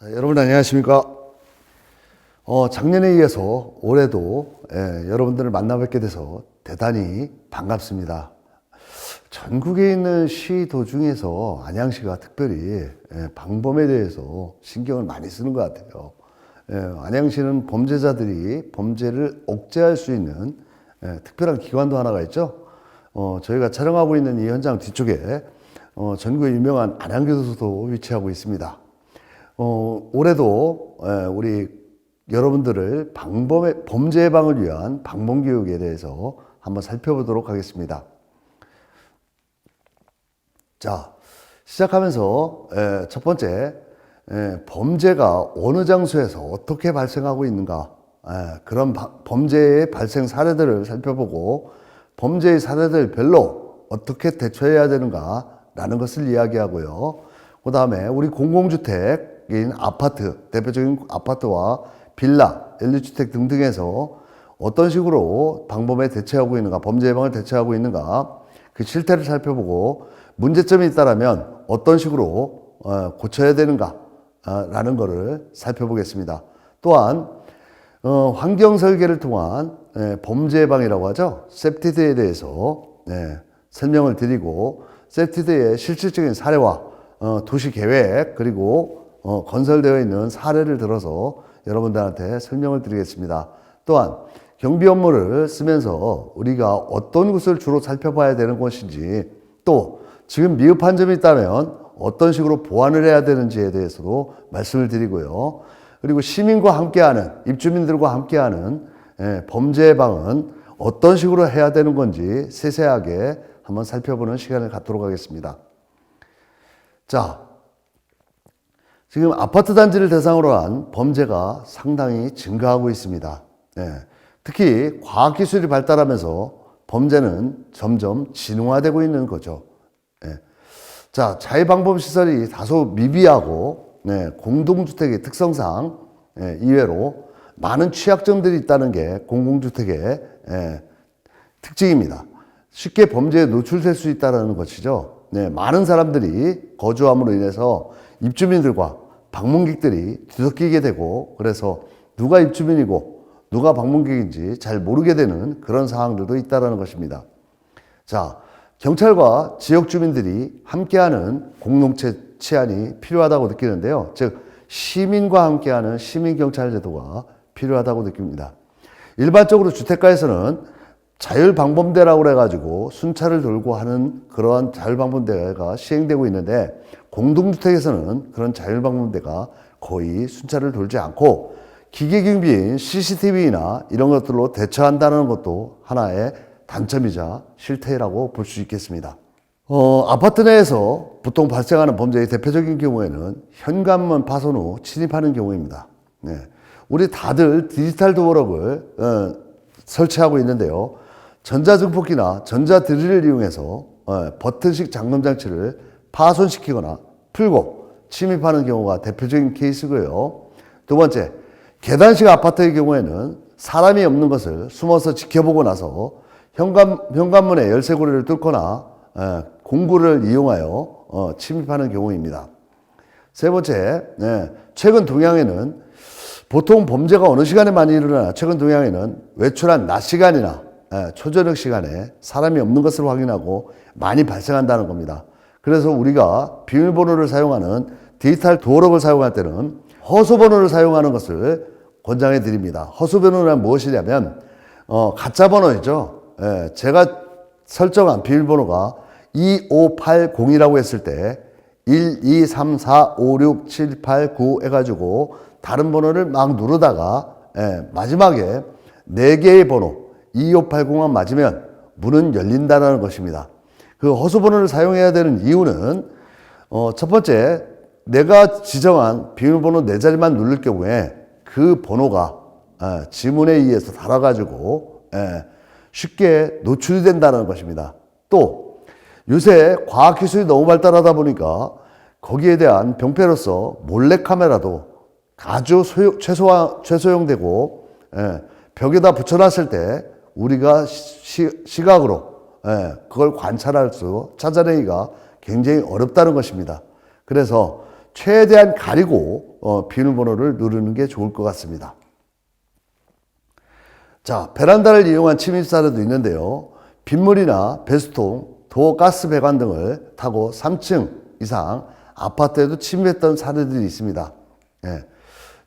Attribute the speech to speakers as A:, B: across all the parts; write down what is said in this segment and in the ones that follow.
A: 자, 여러분 안녕하십니까? 작년에 이어서 올해도 여러분들을 만나 뵙게 돼서 대단히 반갑습니다. 전국에 있는 시도 중에서 안양시가 특별히 방범에 대해서 신경을 많이 쓰는 것 같아요. 안양시는 범죄자들이 범죄를 억제할 수 있는 특별한 기관도 하나가 있죠. 저희가 촬영하고 있는 이 현장 뒤쪽에 전국의 유명한 안양교도소도 위치하고 있습니다. 올해도 우리 여러분들을 범죄 예방을 위한 방범교육에 대해서 한번 살펴보도록 하겠습니다. 자, 시작하면서 첫 번째, 범죄가 어느 장소에서 어떻게 발생하고 있는가, 그런 범죄의 발생 사례들을 살펴보고 범죄의 사례들별로 어떻게 대처해야 되는가라는 것을 이야기하고요. 그 다음에 우리 공공주택인 아파트, 대표적인 아파트와 빌라, 연립주택 등등에서 어떤 식으로 방범에 대처하고 있는가, 범죄 예방을 대처하고 있는가, 그 실태를 살펴보고 문제점이 있다면 어떤 식으로 고쳐야 되는가 라는 것을 살펴보겠습니다. 또한 환경 설계를 통한 범죄 예방이라고 하죠. 세프티드에 대해서 설명을 드리고, 세프티드의 실질적인 사례와 도시 계획, 그리고 건설되어 있는 사례를 들어서 여러분들한테 설명을 드리겠습니다. 또한 경비 업무를 쓰면서 우리가 어떤 것을 주로 살펴봐야 되는 것인지, 또 지금 미흡한 점이 있다면 어떤 식으로 보완을 해야 되는지에 대해서도 말씀을 드리고요. 그리고 시민과 함께하는, 입주민들과 함께하는 범죄 예방은 어떤 식으로 해야 되는 건지 세세하게 한번 살펴보는 시간을 갖도록 하겠습니다. 자, 지금 아파트 단지를 대상으로 한 범죄가 상당히 증가하고 있습니다. 특히 과학기술이 발달하면서 범죄는 점점 진화되고 있는 거죠. 자, 자해방범시설이 다소 미비하고 공동주택의 특성상 이외로 많은 취약점들이 있다는 게 공공주택의 특징입니다. 쉽게 범죄에 노출될 수 있다는 것이죠. 많은 사람들이 거주함으로 인해서 입주민들과 방문객들이 뒤섞이게 되고, 그래서 누가 입주민이고 누가 방문객인지 잘 모르게 되는 그런 상황들도 있다는 것입니다. 자, 경찰과 지역 주민들이 함께하는 공동체 치안이 필요하다고 느끼는데요. 즉, 시민과 함께하는 시민경찰제도가 필요하다고 느낍니다. 일반적으로 주택가에서는 자율방범대라고 해가지고 순찰을 돌고 하는 그러한 자율방범대가 시행되고 있는데, 공동주택에서는 그런 자율방범대가 거의 순찰을 돌지 않고 기계경비인 CCTV나 이런 것들로 대처한다는 것도 하나의 단점이자 실태라고 볼 수 있겠습니다. 아파트 내에서 보통 발생하는 범죄의 대표적인 경우에는 현관문 파손 후 침입하는 경우입니다. 우리 다들 디지털 도어록을 설치하고 있는데요. 전자증폭기나 전자드릴을 이용해서 버튼식 잠금장치를 파손시키거나 풀고 침입하는 경우가 대표적인 케이스고요. 두 번째, 계단식 아파트의 경우에는 사람이 없는 것을 숨어서 지켜보고 나서 현관문의 열쇠고리를 뚫거나 공구를 이용하여 침입하는 경우입니다. 세 번째, 최근 동양에는 보통 범죄가 어느 시간에 많이 일어나나 최근 동양에는 외출한 낮 시간이나 초저녁 시간에 사람이 없는 것을 확인하고 많이 발생한다는 겁니다. 그래서 우리가 비밀번호를 사용하는 디지털 도어록을 사용할 때는 허수번호를 사용하는 것을 권장해 드립니다. 허수번호는 무엇이냐면 가짜 번호이죠. 제가 설정한 비밀번호가 2580이라고 했을 때 1, 2, 3, 4, 5, 6, 7, 8, 9 해가지고 다른 번호를 막 누르다가 마지막에 4개의 번호 2580만 맞으면 문은 열린다는 것입니다. 그 허수번호를 사용해야 되는 이유는 첫 번째, 내가 지정한 비밀번호 4자리만 누를 경우에 그 번호가 지문에 의해서 달아가지고 쉽게 노출이 된다는 것입니다. 또 요새 과학기술이 너무 발달하다 보니까 거기에 대한 병폐로서 몰래카메라도 아주 최소화되고 벽에다 붙여놨을 때 우리가 시각으로 그걸 찾아내기가 굉장히 어렵다는 것입니다. 그래서 최대한 가리고 비밀번호를 누르는 게 좋을 것 같습니다. 자, 베란다를 이용한 침입 사례도 있는데요. 빗물이나 배수통, 도어 가스 배관 등을 타고 3층 이상 아파트에도 침입했던 사례들이 있습니다. 예.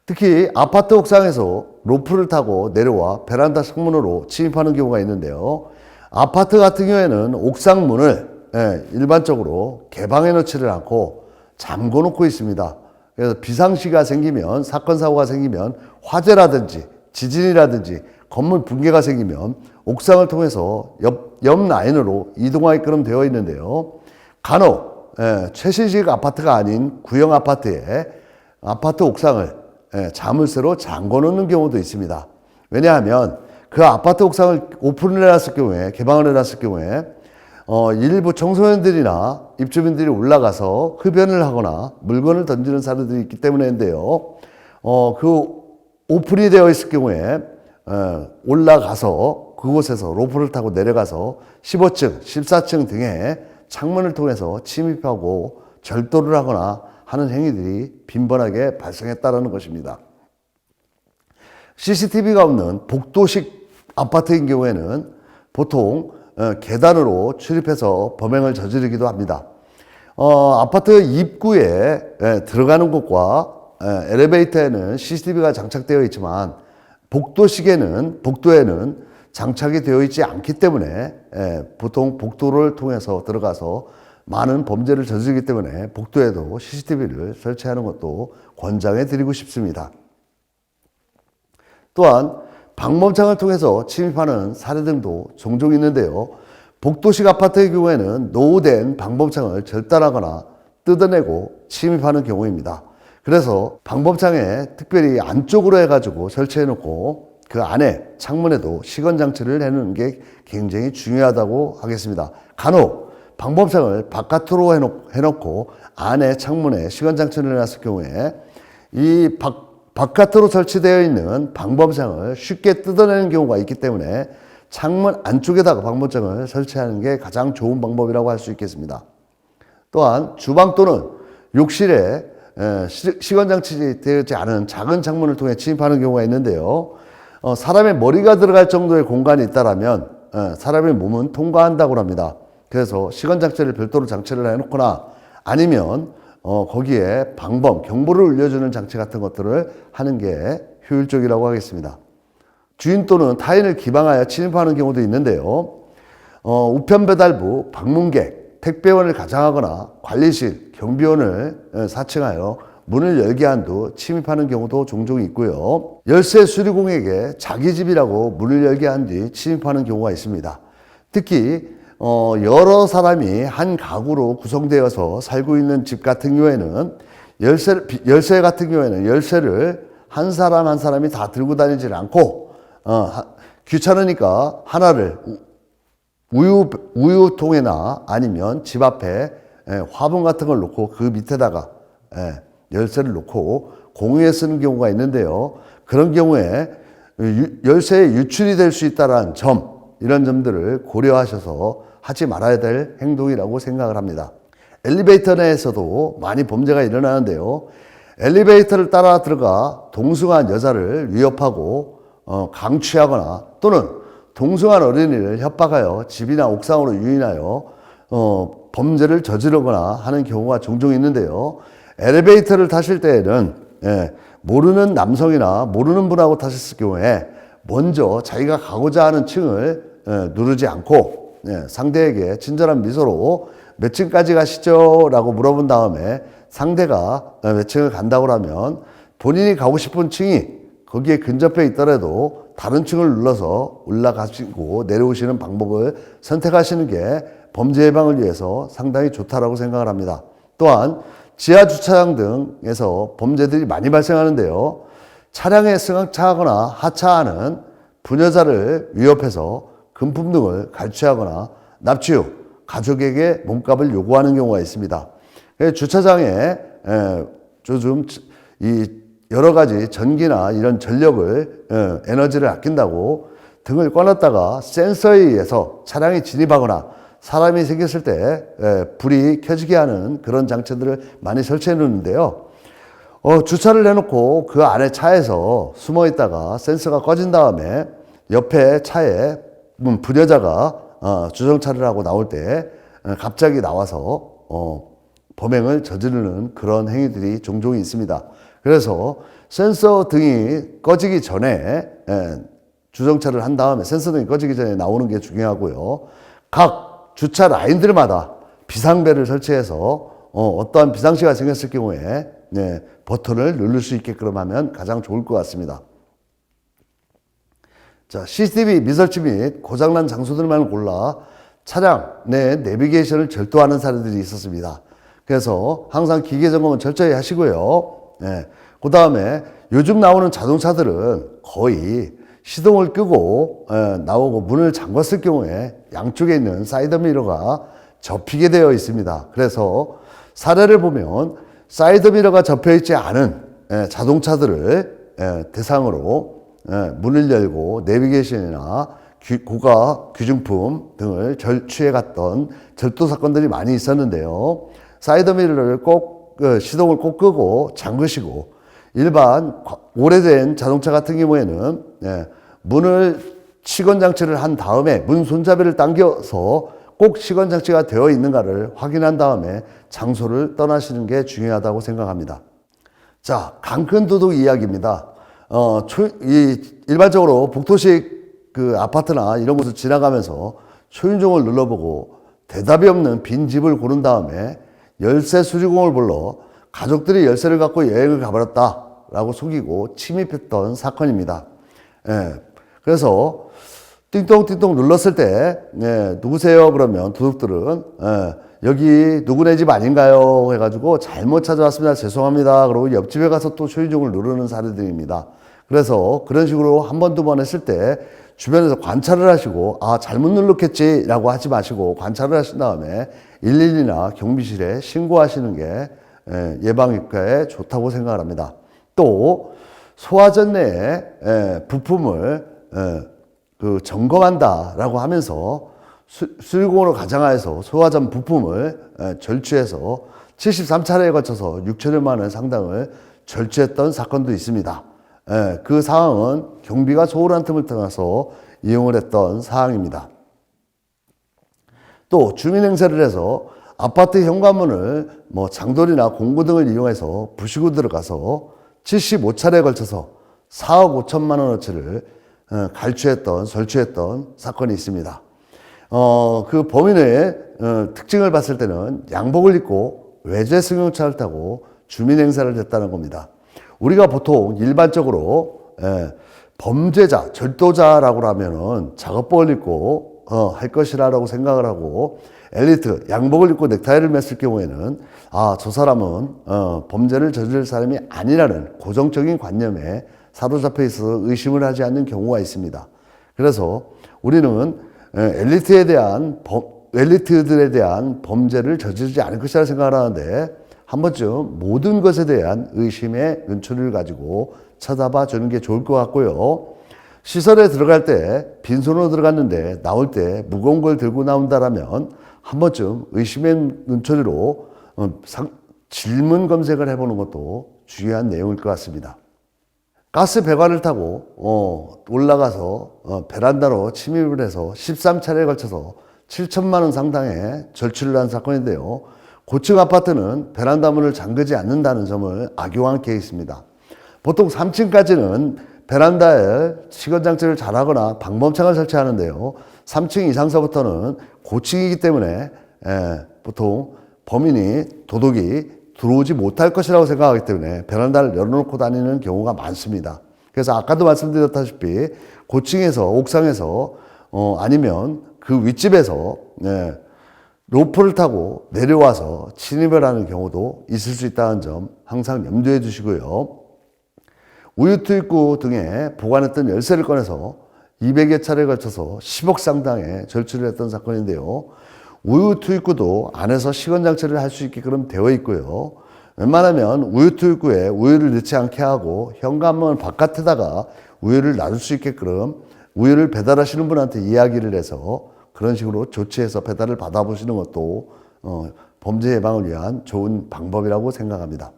A: 특히 아파트 옥상에서 로프를 타고 내려와 베란다 창문으로 침입하는 경우가 있는데요. 아파트 같은 경우에는 옥상 문을 일반적으로 개방해 놓지를 않고 잠궈 놓고 있습니다. 그래서 비상시가 생기면, 사건 사고가 생기면, 화재라든지 지진이라든지 건물 붕괴가 생기면 옥상을 통해서 옆 라인으로 이동하게끔 되어 있는데요. 간혹 최신식 아파트가 아닌 구형 아파트에 아파트 옥상을 자물쇠로 잠궈 놓는 경우도 있습니다. 왜냐하면 그 아파트 옥상을 오픈을 해놨을 경우에, 개방을 해놨을 경우에 일부 청소년들이나 입주민들이 올라가서 흡연을 하거나 물건을 던지는 사례들이 있기 때문인데요. 그 오픈이 되어 있을 경우에 올라가서 그곳에서 로프를 타고 내려가서 15층, 14층 등의 창문을 통해서 침입하고 절도를 하거나 하는 행위들이 빈번하게 발생했다는 것입니다. CCTV가 없는 복도식 아파트인 경우에는 보통 계단으로 출입해서 범행을 저지르기도 합니다. 아파트 입구에 들어가는 곳과 엘리베이터에는 CCTV가 장착되어 있지만 복도에는 장착이 되어 있지 않기 때문에 보통 복도를 통해서 들어가서 많은 범죄를 저지르기 때문에 복도에도 CCTV를 설치하는 것도 권장해 드리고 싶습니다. 또한 방범창을 통해서 침입하는 사례 등도 종종 있는데요. 복도식 아파트의 경우에는 노후된 방범창을 절단하거나 뜯어내고 침입하는 경우입니다. 그래서 방범창에 특별히 안쪽으로 해가지고 설치해 놓고 그 안에 창문에도 시건장치를 해놓는 게 굉장히 중요하다고 하겠습니다. 간혹 방범창을 바깥으로 해놓고 안에 창문에 시건장치를 해놨을 경우에 이 바깥으로 설치되어 있는 방범창을 쉽게 뜯어내는 경우가 있기 때문에 창문 안쪽에다가 방범창을 설치하는 게 가장 좋은 방법이라고 할 수 있겠습니다. 또한 주방 또는 욕실에 시건장치 되지 않은 작은 창문을 통해 침입하는 경우가 있는데요. 사람의 머리가 들어갈 정도의 공간이 있다라면 사람의 몸은 통과한다고 합니다. 그래서 시건장치를 별도로 장치를 해놓거나 아니면 거기에 경보를 울려주는 장치 같은 것들을 하는 게 효율적이라고 하겠습니다. 주인 또는 타인을 기방하여 침입하는 경우도 있는데요. 우편배달부, 방문객, 택배원을 가장하거나 관리실, 경비원을 사칭하여 문을 열게 한 두 침입하는 경우도 종종 있고요. 열쇠 수리공에게 자기 집이라고 문을 열게 한 뒤 침입하는 경우가 있습니다. 특히 여러 사람이 한 가구로 구성되어서 살고 있는 집 같은 경우에는 열쇠 같은 경우에는 열쇠를 한 사람 한 사람이 다 들고 다니지 않고 귀찮으니까 하나를 우유통에나 아니면 집 앞에 화분 같은 걸 놓고 그 밑에다가 열쇠를 놓고 공유해 쓰는 경우가 있는데요. 그런 경우에 열쇠에 유출이 될 수 있다는 점, 이런 점들을 고려하셔서 하지 말아야 될 행동이라고 생각을 합니다. 엘리베이터 내에서도 많이 범죄가 일어나는데요. 엘리베이터를 따라 들어가 동승한 여자를 위협하고 강취하거나 또는 동승한 어린이를 협박하여 집이나 옥상으로 유인하여 범죄를 저지르거나 하는 경우가 종종 있는데요. 엘리베이터를 타실 때에는 모르는 남성이나 모르는 분하고 타셨을 경우에 먼저 자기가 가고자 하는 층을 누르지 않고 상대에게 친절한 미소로 몇 층까지 가시죠? 라고 물어본 다음에 상대가 몇 층을 간다고 하면 본인이 가고 싶은 층이 거기에 근접해 있더라도 다른 층을 눌러서 올라가시고 내려오시는 방법을 선택하시는 게 범죄 예방을 위해서 상당히 좋다라고 생각을 합니다. 또한 지하 주차장 등에서 범죄들이 많이 발생하는데요. 차량에 승하차하거나 하차하는 부녀자를 위협해서 금품 등을 갈취하거나 납치 후 가족에게 몸값을 요구하는 경우가 있습니다. 주차장에 요즘 여러 가지 전기나 이런 전력을 에너지를 아낀다고 등을 꺼놨다가 센서에 의해서 차량이 진입하거나 사람이 생겼을 때 불이 켜지게 하는 그런 장치들을 많이 설치해 놓는데요. 주차를 해놓고 그 안에 차에서 숨어 있다가 센서가 꺼진 다음에 옆에 차에 불여자가 주정차를 하고 나올 때 갑자기 나와서 범행을 저지르는 그런 행위들이 종종 있습니다. 그래서 센서 등이 꺼지기 전에 주정차를 한 다음에 센서 등이 꺼지기 전에 나오는 게 중요하고요. 각 주차 라인들마다 비상벨을 설치해서 어떠한 비상시가 생겼을 경우에 버튼을 누를 수 있게끔 하면 가장 좋을 것 같습니다. 자, CCTV 미설치 및 고장난 장소들만 골라 차량 내 내비게이션을 절도하는 사례들이 있었습니다. 그래서 항상 기계 점검은 철저히 하시고요. 그 다음에 요즘 나오는 자동차들은 거의 시동을 끄고 나오고 문을 잠궜을 경우에 양쪽에 있는 사이드미러가 접히게 되어 있습니다. 그래서 사례를 보면 사이드미러가 접혀있지 않은 자동차들을 대상으로 문을 열고 내비게이션이나 고가 귀중품 등을 절취해 갔던 절도 사건들이 많이 있었는데요. 사이드미러를 꼭 시동을 꼭 끄고 잠그시고 일반 오래된 자동차 같은 경우에는 문을 시건 장치를 한 다음에 문 손잡이를 당겨서 꼭 시건 장치가 되어 있는가를 확인한 다음에 장소를 떠나시는 게 중요하다고 생각합니다. 자, 강큰 도둑 이야기입니다. 일반적으로 복도식 그 아파트나 이런 곳을 지나가면서 초인종을 눌러보고 대답이 없는 빈 집을 고른 다음에 열쇠 수리공을 불러 가족들이 열쇠를 갖고 여행을 가버렸다라고 속이고 침입했던 사건입니다. 그래서 띵동띵동 눌렀을 때 누구세요? 그러면 도둑들은 여기 누구네 집 아닌가요? 해가지고 잘못 찾아왔습니다. 죄송합니다. 그러고 옆집에 가서 또 초인종을 누르는 사례들입니다. 그래서 그런 식으로 한 번, 두 번 했을 때 주변에서 관찰을 하시고 잘못 눌렀겠지 라고 하지 마시고 관찰을 하신 다음에 112나 경비실에 신고하시는 게 예방효과에 좋다고 생각을 합니다. 또 소화전 내에 부품을 점검한다라고 하면서 수리공으로 가장하여서 소화전 부품을 절취해서 73차례에 거쳐서 6천여만 원 상당을 절취했던 사건도 있습니다. 그 사항은 경비가 소홀한 틈을 타서 이용을 했던 사항입니다. 또 주민행세를 해서 아파트 현관문을 장돌이나 공구 등을 이용해서 부시고 들어가서 75차례에 걸쳐서 4억 5천만 원어치를 설취했던 사건이 있습니다. 그 범인의 특징을 봤을 때는 양복을 입고 외제 승용차를 타고 주민행세를 했다는 겁니다. 우리가 보통 일반적으로 범죄자, 절도자라고 하면은 작업복을 입고 할 것이라고 생각을 하고 엘리트, 양복을 입고 넥타이를 맸을 경우에는 저 사람은 범죄를 저지를 사람이 아니라는 고정적인 관념에 사로잡혀 있어서 의심을 하지 않는 경우가 있습니다. 그래서 우리는 엘리트들에 대한 범죄를 저지르지 않을 것이라 생각을 하는데 한 번쯤 모든 것에 대한 의심의 눈초리를 가지고 쳐다봐 주는 게 좋을 것 같고요. 시설에 들어갈 때 빈손으로 들어갔는데 나올 때 무거운 걸 들고 나온다라면 한 번쯤 의심의 눈초리로 질문 검색을 해보는 것도 중요한 내용일 것 같습니다. 가스 배관을 타고 올라가서 베란다로 침입을 해서 13차례에 걸쳐서 7천만 원 상당의 절취를 한 사건인데요. 고층 아파트는 베란다 문을 잠그지 않는다는 점을 악용한 케이스입니다. 보통 3층까지는 베란다에 시건장치를 잘하거나 방범창을 설치하는데요. 3층 이상서부터는 고층이기 때문에 보통 도둑이 들어오지 못할 것이라고 생각하기 때문에 베란다를 열어놓고 다니는 경우가 많습니다. 그래서 아까도 말씀드렸다시피 고층에서 옥상에서 아니면 그 윗집에서 로프를 타고 내려와서 침입을 하는 경우도 있을 수 있다는 점 항상 염두해 주시고요. 우유투입구 등에 보관했던 열쇠를 꺼내서 200여 차례에 걸쳐서 10억 상당의 절취를 했던 사건인데요. 우유투입구도 안에서 시건장치를 할 수 있게끔 되어 있고요. 웬만하면 우유투입구에 우유를 넣지 않게 하고 현관문 바깥에다가 우유를 놔둘 수 있게끔 우유를 배달하시는 분한테 이야기를 해서 그런 식으로 조치해서 배달을 받아보시는 것도 범죄 예방을 위한 좋은 방법이라고 생각합니다.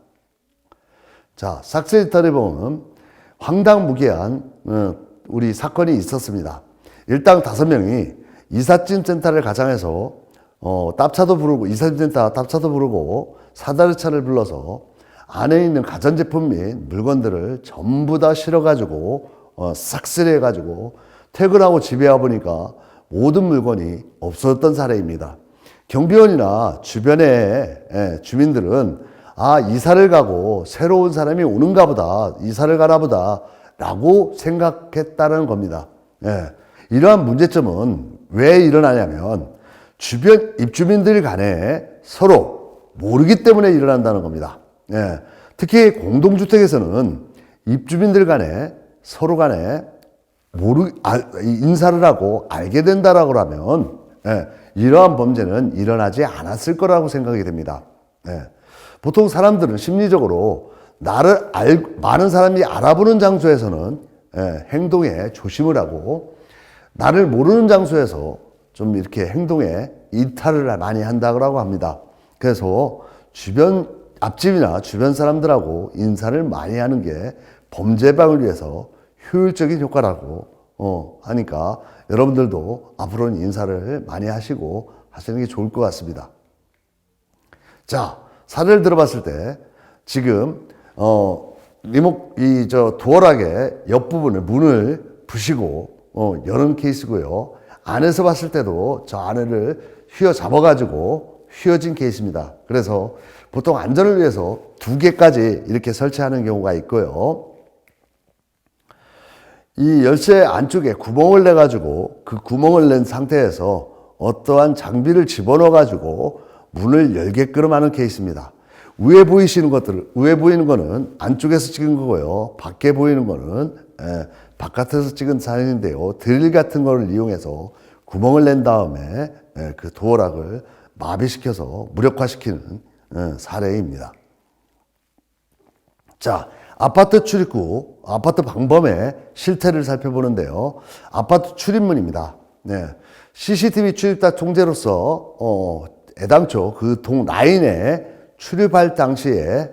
A: 자, 삭스리턴에 보면 황당무계한 우리 사건이 있었습니다. 일당 5명이 이삿짐 센터를 가장해서 납차도 부르고, 이삿짐 센터 납차도 부르고 사다리차를 불러서 안에 있는 가전제품 및 물건들을 전부 다 실어가지고 싹쓸이해가지고 퇴근하고 집에 와보니까 모든 물건이 없어졌던 사례입니다. 경비원이나 주변의 주민들은 이사를 가고 새로운 사람이 오는가 보다, 이사를 가나 보다 라고 생각했다는 겁니다. 이러한 문제점은 왜 일어나냐면 주변 입주민들 간에 서로 모르기 때문에 일어난다는 겁니다. 특히 공동주택에서는 입주민들 간에 서로 간에 인사를 하고 알게 된다라고 하면 이러한 범죄는 일어나지 않았을 거라고 생각이 됩니다. 보통 사람들은 심리적으로 많은 사람이 알아보는 장소에서는 행동에 조심을 하고, 나를 모르는 장소에서 좀 이렇게 행동에 이탈을 많이 한다고 합니다. 그래서 앞집이나 주변 사람들하고 인사를 많이 하는 게 범죄 예방을 위해서 효율적인 효과라고 하니까 여러분들도 앞으로는 인사를 많이 하시고 하시는 게 좋을 것 같습니다. 자, 사례를 들어봤을 때 지금 도어락의 옆부분을 문을 부시고 여는 케이스고요. 안에서 봤을 때도 저 안을 휘어잡아가지고 휘어진 케이스입니다. 그래서 보통 안전을 위해서 2개까지 이렇게 설치하는 경우가 있고요. 이 열쇠 안쪽에 구멍을 내가지고 그 구멍을 낸 상태에서 어떠한 장비를 집어넣어가지고 문을 열게끔 하는 케이스입니다. 위에 보이는 거는 안쪽에서 찍은 거고요. 밖에 보이는 거는 바깥에서 찍은 사진인데요. 드릴 같은 거를 이용해서 구멍을 낸 다음에 그 도어락을 마비시켜서 무력화시키는 사례입니다. 자, 아파트 출입구, 아파트 방범의 실태를 살펴보는데요. 아파트 출입문입니다. CCTV 출입자 통제로서 애당초 그 동 라인에 출입할 당시에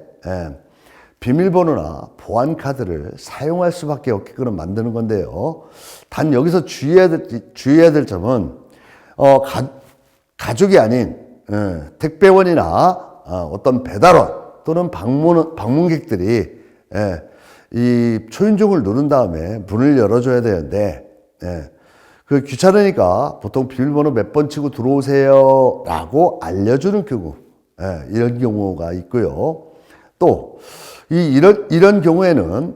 A: 비밀번호나 보안카드를 사용할 수밖에 없게끔 만드는 건데요. 단 여기서 주의해야 될 점은 가족이 아닌 택배원이나 어떤 배달원 또는 방문객들이 이 초인종을 누른 다음에 문을 열어줘야 되는데 그 귀찮으니까 보통 비밀번호 몇 번 치고 들어오세요 라고 알려주는 경우, 이런 경우가 있고요. 또 이런 경우에는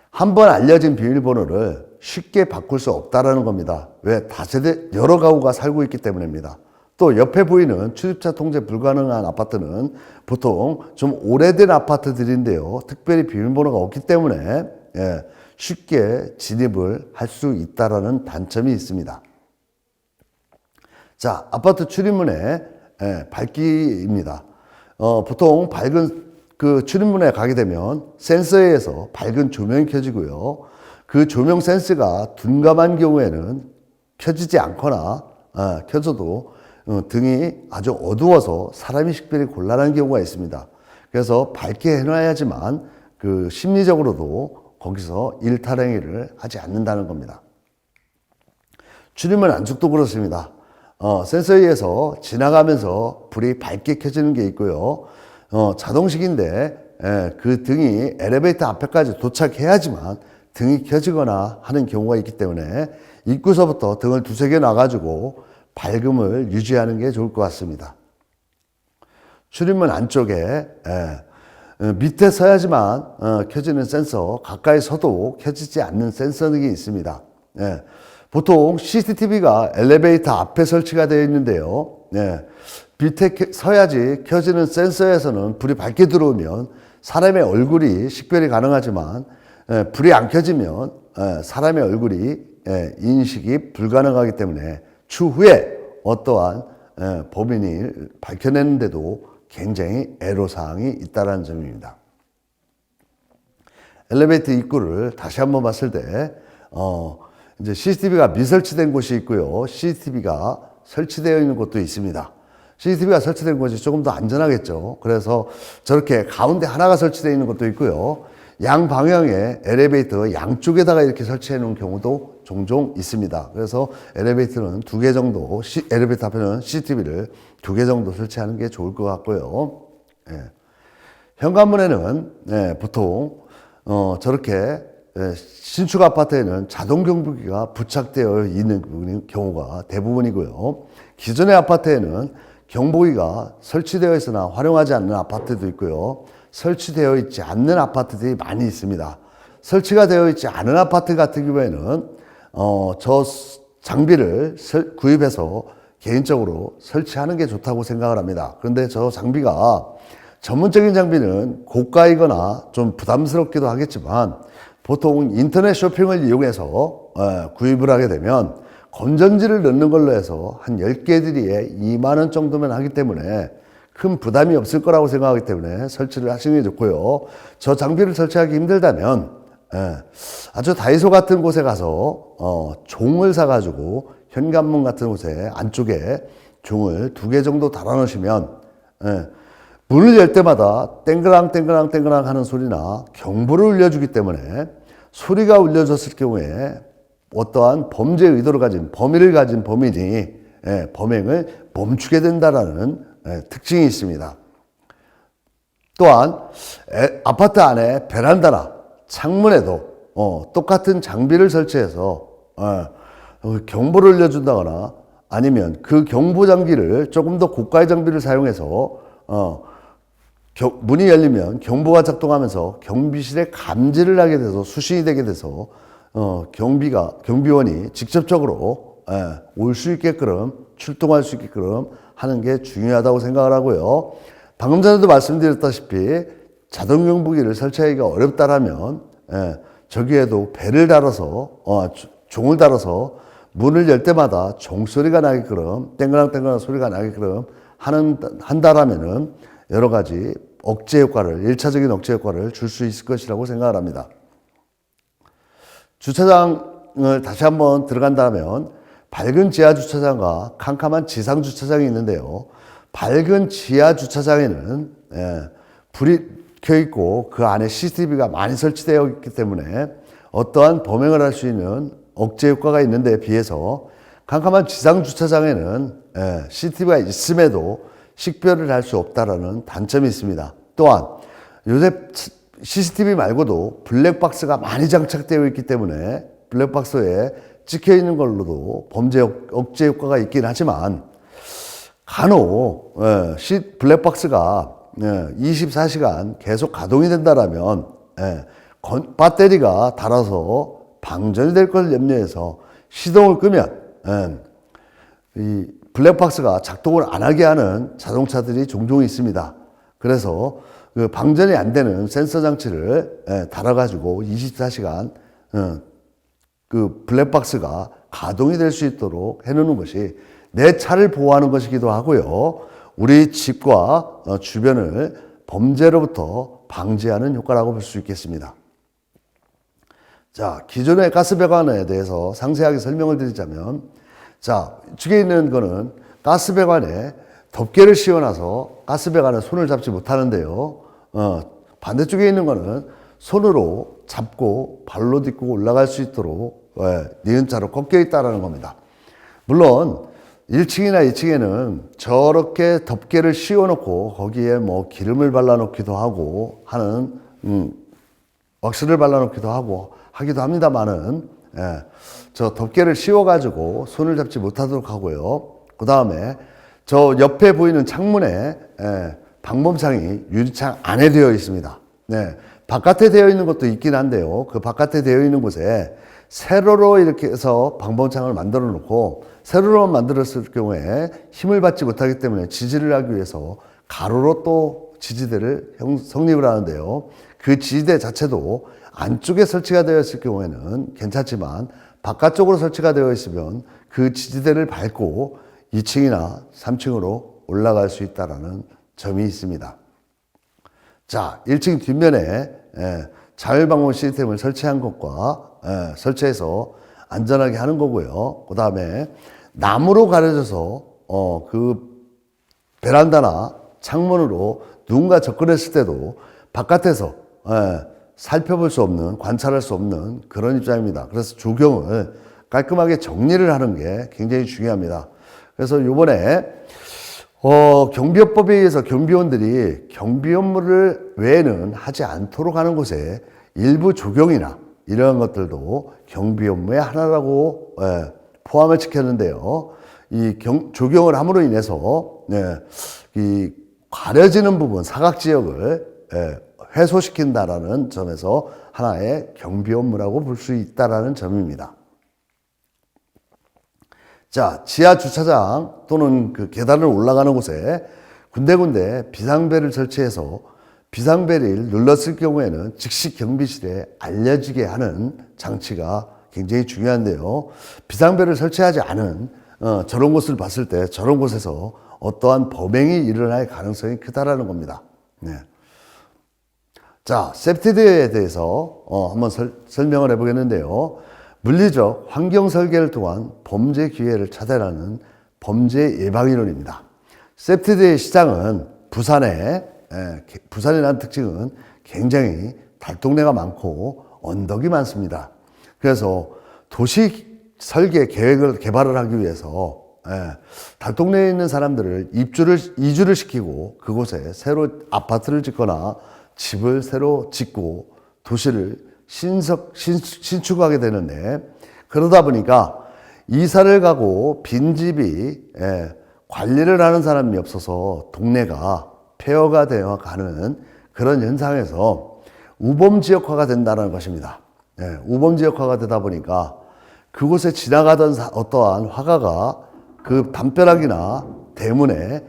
A: 한 번 알려진 비밀번호를 쉽게 바꿀 수 없다라는 겁니다. 왜? 다세대 여러 가구가 살고 있기 때문입니다. 또 옆에 보이는 출입자 통제 불가능한 아파트는 보통 좀 오래된 아파트들인데요. 특별히 비밀번호가 없기 때문에 쉽게 진입을 할 수 있다라는 단점이 있습니다. 자, 아파트 출입문에 밝기입니다. 보통 밝은 그 출입문에 가게 되면 센서에 의해서 밝은 조명이 켜지고요. 그 조명 센스가 둔감한 경우에는 켜지지 않거나 켜져도 등이 아주 어두워서 사람이 식별이 곤란한 경우가 있습니다. 그래서 밝게 해놔야지만 그 심리적으로도 거기서 일탈 행위를 하지 않는다는 겁니다. 출입문 안쪽도 그렇습니다. 센서에 의해서 지나가면서 불이 밝게 켜지는 게 있고요. 자동식인데 그 등이 엘리베이터 앞에까지 도착해야지만 등이 켜지거나 하는 경우가 있기 때문에 입구서부터 등을 2-3개 놔가지고 밝음을 유지하는 게 좋을 것 같습니다. 출입문 안쪽에 밑에 서야지만 켜지는 센서, 가까이 서도 켜지지 않는 센서 등이 있습니다. 보통 CCTV가 엘리베이터 앞에 설치가 되어 있는데요. 밑에 서야지 켜지는 센서에서는 불이 밝게 들어오면 사람의 얼굴이 식별이 가능하지만 불이 안 켜지면 사람의 얼굴이 인식이 불가능하기 때문에 추후에 어떠한 범인이 밝혀내는데도 굉장히 애로사항이 있다는 점입니다. 엘리베이터 입구를 다시 한번 봤을 때 이제 CCTV가 미설치된 곳이 있고요. CCTV가 설치되어 있는 곳도 있습니다. CCTV가 설치된 곳이 조금 더 안전하겠죠. 그래서 저렇게 가운데 하나가 설치되어 있는 것도 있고요. 양 방향에 엘리베이터 양쪽에다가 이렇게 설치해 놓은 경우도 종종 있습니다. 그래서 엘리베이터는 2개 정도, 엘리베이터 앞에는 CCTV를 2개 정도 설치하는 게 좋을 것 같고요. 예. 현관문에는 보통 저렇게 신축 아파트에는 자동 경보기가 부착되어 있는 경우가 대부분이고요. 기존의 아파트에는 경보기가 설치되어 있으나 활용하지 않는 아파트도 있고요. 설치되어 있지 않는 아파트들이 많이 있습니다. 설치가 되어 있지 않은 아파트 같은 경우에는 저 장비를 구입해서 개인적으로 설치하는 게 좋다고 생각을 합니다. 그런데 저 장비가 전문적인 장비는 고가이거나 좀 부담스럽기도 하겠지만 보통 인터넷 쇼핑을 이용해서 구입을 하게 되면 건전지를 넣는 걸로 해서 한 10개들이에 2만 원 정도면 하기 때문에 큰 부담이 없을 거라고 생각하기 때문에 설치를 하시는 게 좋고요. 저 장비를 설치하기 힘들다면 아주 다이소 같은 곳에 가서 종을 사가지고 현관문 같은 곳에 안쪽에 종을 2개 정도 달아 놓으시면 문을 열 때마다 땡그랑 땡그랑 땡그랑 하는 소리나 경보를 울려주기 때문에 소리가 울려졌을 경우에 어떠한 범죄 의도를 가진 범인을 가진 범인이 범행을 멈추게 된다라는 특징이 있습니다. 또한 아파트 안에 베란다나 창문에도 똑같은 장비를 설치해서 경보를 울려준다거나 아니면 그 경보 장비를 조금 더 고가의 장비를 사용해서 문이 열리면 경보가 작동하면서 경비실에 감지를 하게 돼서 수신이 되게 돼서 경비원이 직접적으로 올 수 있게끔 출동할 수 있게끔 하는 게 중요하다고 생각을 하고요. 방금 전에도 말씀드렸다시피 자동 경보기를 설치하기가 어렵다라면 저기에도 벨을 달아서 종을 달아서 문을 열 때마다 종소리가 나게끔 땡그랑땡그랑 소리가 나게끔 한다라면은 여러 가지 억제 효과를 1차적인 억제 효과를 줄 수 있을 것이라고 생각을 합니다. 주차장을 다시 한번 들어간다면 밝은 지하 주차장과 캄캄한 지상 주차장이 있는데요. 밝은 지하 주차장에는 불이 켜 있고 그 안에 CCTV가 많이 설치되어 있기 때문에 어떠한 범행을 할 수 있는 억제 효과가 있는데 비해서 캄캄한 지상 주차장에는 CCTV가 있음에도 식별을 할 수 없다라는 단점이 있습니다. 또한 요새 CCTV 말고도 블랙박스가 많이 장착되어 있기 때문에 블랙박스에 찍혀 있는 걸로도 범죄 억제 효과가 있긴 하지만 간혹 블랙박스가 24시간 계속 가동이 된다라면 배터리가 닳아서 방전이 될 것을 염려해서 시동을 끄면 이 블랙박스가 작동을 안 하게 하는 자동차들이 종종 있습니다. 그래서 그 방전이 안 되는 센서 장치를 달아가지고 24시간 그 블랙박스가 가동이 될 수 있도록 해놓는 것이 내 차를 보호하는 것이기도 하고요. 우리 집과 주변을 범죄로부터 방지하는 효과라고 볼 수 있겠습니다. 자, 기존의 가스배관에 대해서 상세하게 설명을 드리자면, 자, 이쪽에 있는 거는 가스배관에 덮개를 씌워놔서 가스배관에 손을 잡지 못하는데요. 반대쪽에 있는 거는 손으로 잡고 발로 딛고 올라갈 수 있도록 니은자로 꺾여 있다는 겁니다. 물론 1층이나 2층에는 저렇게 덮개를 씌워놓고 거기에 뭐 기름을 발라놓기도 하고 하는 왁스를 발라놓기도 하고 하기도 합니다만은 저 덮개를 씌워가지고 손을 잡지 못하도록 하고요. 그 다음에 저 옆에 보이는 창문에 방범창이 유리창 안에 되어 있습니다. 바깥에 되어 있는 것도 있긴 한데요. 그 바깥에 되어 있는 곳에 세로로 이렇게 해서 방범창을 만들어 놓고 세로로만 만들었을 경우에 힘을 받지 못하기 때문에 지지를 하기 위해서 가로로 또 지지대를 성립을 하는데요. 그 지지대 자체도 안쪽에 설치가 되어 있을 경우에는 괜찮지만 바깥쪽으로 설치가 되어 있으면 그 지지대를 밟고 2층이나 3층으로 올라갈 수 있다는 점이 있습니다. 자, 1층 뒷면에 자율방문 시스템을 설치한 것과 설치해서 안전하게 하는 거고요. 그 다음에 나무로 가려져서 그 베란다나 창문으로 누군가 접근했을 때도 바깥에서 살펴볼 수 없는, 관찰할 수 없는 그런 입장입니다. 그래서 조경을 깔끔하게 정리를 하는 게 굉장히 중요합니다. 그래서 요번에 경비업법에 의해서 경비원들이 경비 업무를 외에는 하지 않도록 하는 곳에 일부 조경이나 이러한 것들도 경비 업무의 하나라고 포함을 시켰는데요. 조경을 함으로 인해서 이 가려지는 부분, 사각 지역을 해소시킨다라는 점에서 하나의 경비 업무라고 볼 수 있다라는 점입니다. 자, 지하 주차장 또는 그 계단을 올라가는 곳에 군데군데 비상벨을 설치해서 비상벨을 눌렀을 경우에는 즉시 경비실에 알려지게 하는 장치가 굉장히 중요한데요. 비상벨을 설치하지 않은 저런 곳을 봤을 때 저런 곳에서 어떠한 범행이 일어날 가능성이 크다라는 겁니다. 네. 자, 세프티드에 대해서 한번 설명을 해보겠는데요. 물리적 환경 설계를 통한 범죄 기회를 차단하는 범죄 예방이론입니다. 세프티드의 시장은 부산이라는 특징은 굉장히 달동네가 많고 언덕이 많습니다. 그래서 도시 설계 계획을 개발을 하기 위해서 달동네에 있는 사람들을 이주를 시키고 그곳에 새로 아파트를 짓거나 집을 새로 짓고 도시를 신축하게 되는데, 그러다 보니까 이사를 가고 빈집이 관리를 하는 사람이 없어서 동네가 폐허가 되어 가는 그런 현상에서 우범지역화가 된다는 것입니다. 우범지역화가 되다 보니까 그곳에 지나가던 어떠한 화가가 그 담벼락이나 대문에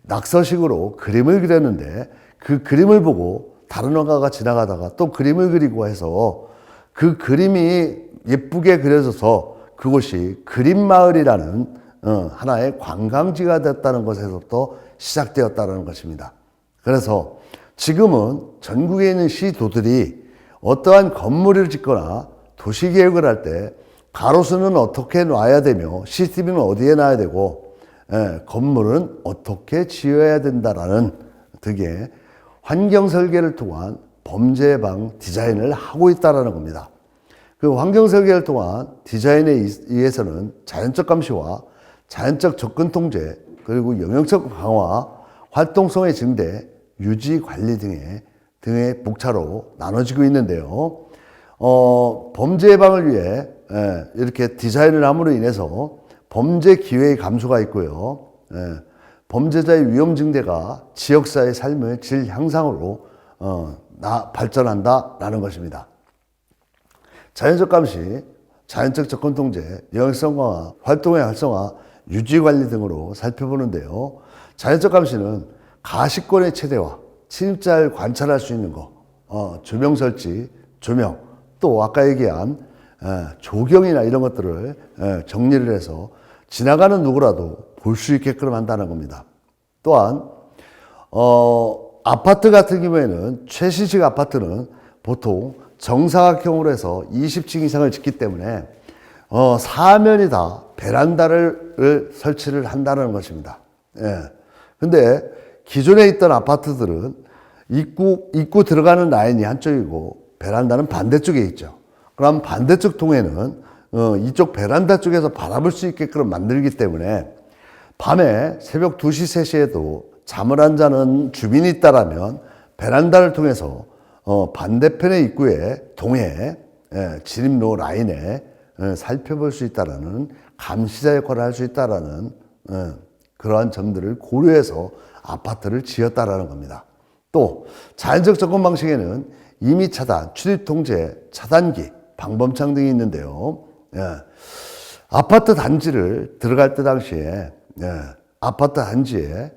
A: 낙서식으로 그림을 그렸는데 그 그림을 보고 다른 화가가 지나가다가 또 그림을 그리고 해서 그 그림이 예쁘게 그려져서 그곳이 그림마을이라는 하나의 관광지가 됐다는 것에서부터 시작되었다는 것입니다. 그래서 지금은 전국에 있는 시도들이 어떠한 건물을 짓거나 도시계획을 할 때 가로수는 어떻게 놔야 되며 CCTV는 어디에 놔야 되고 건물은 어떻게 지어야 된다라는 등의 환경 설계를 통한 범죄 예방 디자인을 하고 있다는 겁니다. 그 환경 설계를 통한 디자인에 의해서는 자연적 감시와 자연적 접근 통제, 그리고 영역적 강화, 활동성의 증대, 유지 관리 등의 목차로 나눠지고 있는데요. 범죄 예방을 위해 이렇게 디자인을 함으로 인해서 범죄 기회의 감소가 있고요. 범죄자의 위험 증대가 지역사회의 삶의 질 향상으로 발전한다라는 것입니다. 자연적 감시, 자연적 접근 통제, 영역성 강화, 활동의 활성화, 유지 관리 등으로 살펴보는데요. 자연적 감시는 가시권의 최대화, 침입자를 관찰할 수 있는 거, 조명 설치, 조명, 또 아까 얘기한 조경이나 이런 것들을 정리를 해서 지나가는 누구라도 볼 수 있게끔 한다는 겁니다. 또한 아파트 같은 경우에는 최신식 아파트는 보통 정사각형으로 해서 20층 이상을 짓기 때문에 사면이 다 베란다를 설치를 한다는 것입니다. 근데 기존에 있던 아파트들은 입구 들어가는 라인이 한쪽이고 베란다는 반대쪽에 있죠. 그럼 반대쪽 통에는 이쪽 베란다 쪽에서 바라볼 수 있게끔 만들기 때문에 밤에 새벽 2시, 3시에도 잠을 안 자는 주민이 있다라면 베란다를 통해서 반대편의 입구에 동해 진입로 라인에 살펴볼 수 있다라는 감시자 역할을 할 수 있다라는 그러한 점들을 고려해서 아파트를 지었다라는 겁니다. 또 자연적 접근 방식에는 임의 차단, 출입 통제, 차단기, 방범창 등이 있는데요. 아파트 단지를 들어갈 때 당시에 아파트 단지에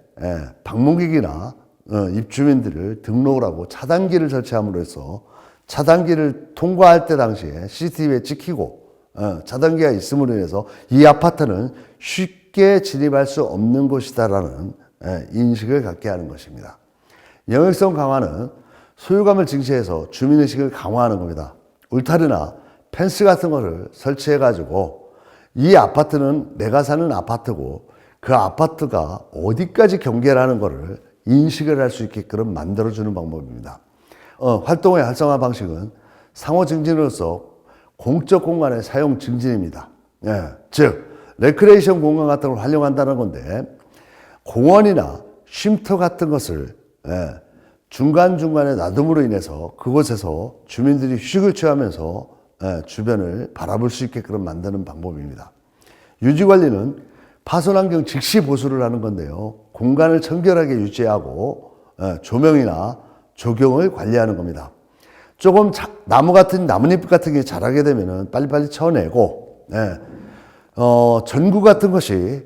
A: 방문객이나 입주민들을 등록을 하고 차단기를 설치함으로 해서 차단기를 통과할 때 당시에 CCTV에 찍히고 차단기가 있음으로 인해서 이 아파트는 쉽게 진입할 수 없는 곳이다라는 인식을 갖게 하는 것입니다. 영역성 강화는 소유감을 증시해서 주민의식을 강화하는 겁니다. 울타리나 펜스 같은 거를 설치해 가지고 이 아파트는 내가 사는 아파트고 그 아파트가 어디까지 경계라는 거를 인식을 할 수 있게끔 만들어주는 방법입니다. 활동의 활성화 방식은 상호 증진으로서 공적 공간의 사용 증진입니다. 즉 레크레이션 공간 같은 걸 활용한다는 건데 공원이나 쉼터 같은 것을 중간중간에 놔둠으로 인해서 그곳에서 주민들이 휴식을 취하면서 주변을 바라볼 수 있게끔 만드는 방법입니다. 유지관리는 파손환경 즉시 보수를 하는 건데요. 공간을 청결하게 유지하고 조명이나 조경을 관리하는 겁니다. 조금 나뭇잎 같은 게 자라게 되면 빨리빨리 쳐내고 전구 같은 것이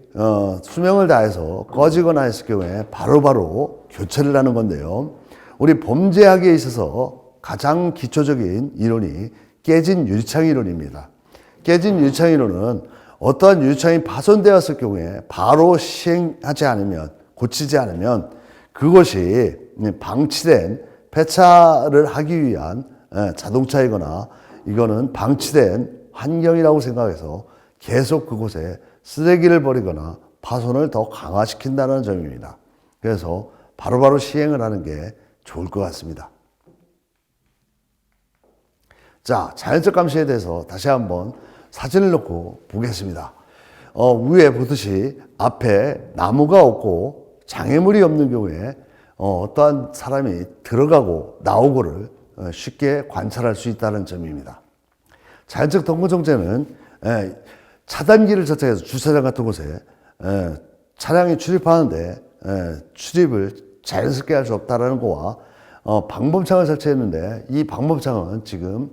A: 수명을 다해서 꺼지거나 했을 경우에 바로바로 교체를 하는 건데요. 우리 범죄학에 있어서 가장 기초적인 이론이 깨진 유리창 이론입니다. 깨진 유리창 이론은 어떠한 유리창이 파손되었을 경우에 바로 시행하지 않으면, 고치지 않으면 그것이 방치된 폐차를 하기 위한 자동차이거나 이거는 방치된 환경이라고 생각해서 계속 그곳에 쓰레기를 버리거나 파손을 더 강화시킨다는 점입니다. 그래서 바로바로 시행을 하는 게 좋을 것 같습니다. 자, 자연적 감시에 대해서 다시 한번 사진을 놓고 보겠습니다. 위에 보듯이 앞에 나무가 없고 장애물이 없는 경우에 어떠한 사람이 들어가고 나오고를 쉽게 관찰할 수 있다는 점입니다. 자연적 동거정제는 차단기를 설치해서 주차장 같은 곳에 차량이 출입하는데 출입을 자연스럽게 할 수 없다는 거와 방범창을 설치했는데 이 방범창은 지금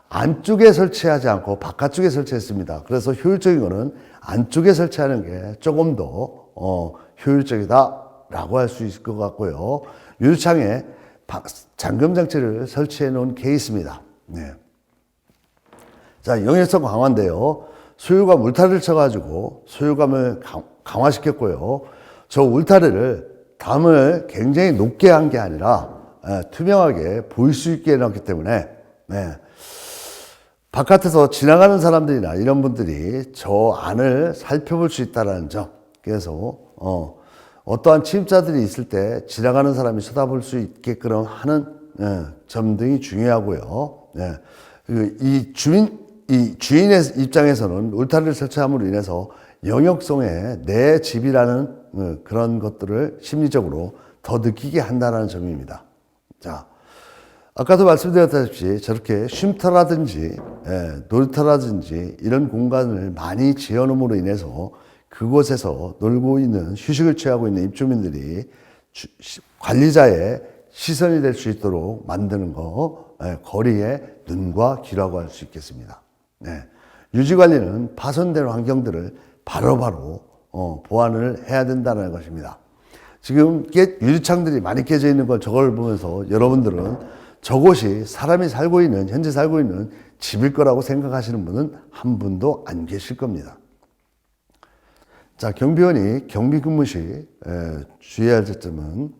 A: 안쪽에 설치하지 않고 바깥쪽에 설치했습니다. 그래서 효율적인 거는 안쪽에 설치하는 게 조금 더 효율적이다라고 할 수 있을 것 같고요. 유리창에 잠금 장치를 설치해 놓은 케이스입니다. 네. 자, 영역성 강화인데요. 소유가 울타리를 쳐가지고 소유감을 강화시켰고요. 저 울타리를 담을 굉장히 높게 한 게 아니라 투명하게 보일 수 있게 해놨기 때문에 바깥에서 지나가는 사람들이나 이런 분들이 저 안을 살펴볼 수 있다는 점. 그래서 어떠한 침입자들이 있을 때 지나가는 사람이 쳐다볼 수 있게끔 하는 점 등이 중요하고요. 이 주인의 입장에서는 울타리를 설치함으로 인해서 영역성에 내 집이라는 그런 것들을 심리적으로 더 느끼게 한다는 점입니다. 자, 아까도 말씀드렸다시피 저렇게 쉼터라든지 놀이터라든지 이런 공간을 많이 지어놓음으로 인해서 그곳에서 놀고 있는 휴식을 취하고 있는 입주민들이 관리자의 시선이 될 수 있도록 만드는 거 거리의 눈과 귀라고 할 수 있겠습니다. 유지관리는 파손된 환경들을 바로바로 보완을 해야 된다는 것입니다. 지금 유리창들이 많이 깨져 있는 걸 저걸 보면서 여러분들은 저곳이 사람이 살고 있는, 현재 살고 있는 집일 거라고 생각하시는 분은 한 분도 안 계실 겁니다. 자, 경비원이 경비 근무 시 주의해야 할 점은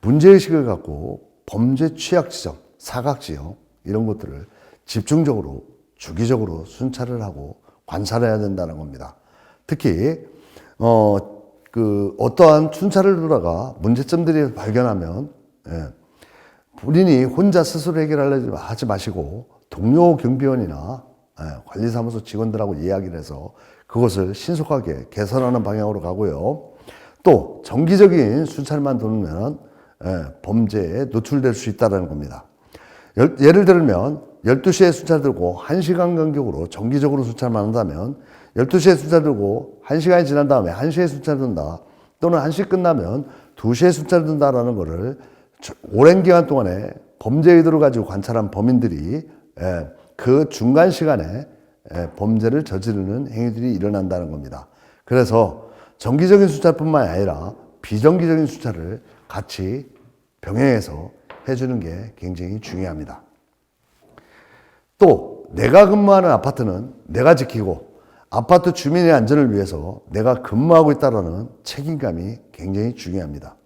A: 문제의식을 갖고 범죄 취약 지점, 사각 지역 이런 것들을 집중적으로 주기적으로 순찰을 하고 관찰해야 된다는 겁니다. 특히 어떠한 순찰을 돌아가 문제점들이 발견하면 본인이 혼자 스스로 해결하려고 하지 마시고 동료 경비원이나 관리사무소 직원들하고 이야기를 해서 그것을 신속하게 개선하는 방향으로 가고요. 또 정기적인 순찰만 돌면 범죄에 노출될 수 있다는 겁니다. 예를 들면 12시에 순찰 들고 1시간 간격으로 정기적으로 순찰만 한다면 12시에 순찰 들고 1시간이 지난 다음에 1시에 순찰 든다, 또는 1시 끝나면 2시에 순찰 든다라는 거를 오랜 기간 동안에 범죄 의도를 가지고 관찰한 범인들이 그 중간 시간에 범죄를 저지르는 행위들이 일어난다는 겁니다. 그래서 정기적인 순찰뿐만 아니라 비정기적인 순찰을 같이 병행해서 해주는 게 굉장히 중요합니다. 또 내가 근무하는 아파트는 내가 지키고 아파트 주민의 안전을 위해서 내가 근무하고 있다는 책임감이 굉장히 중요합니다.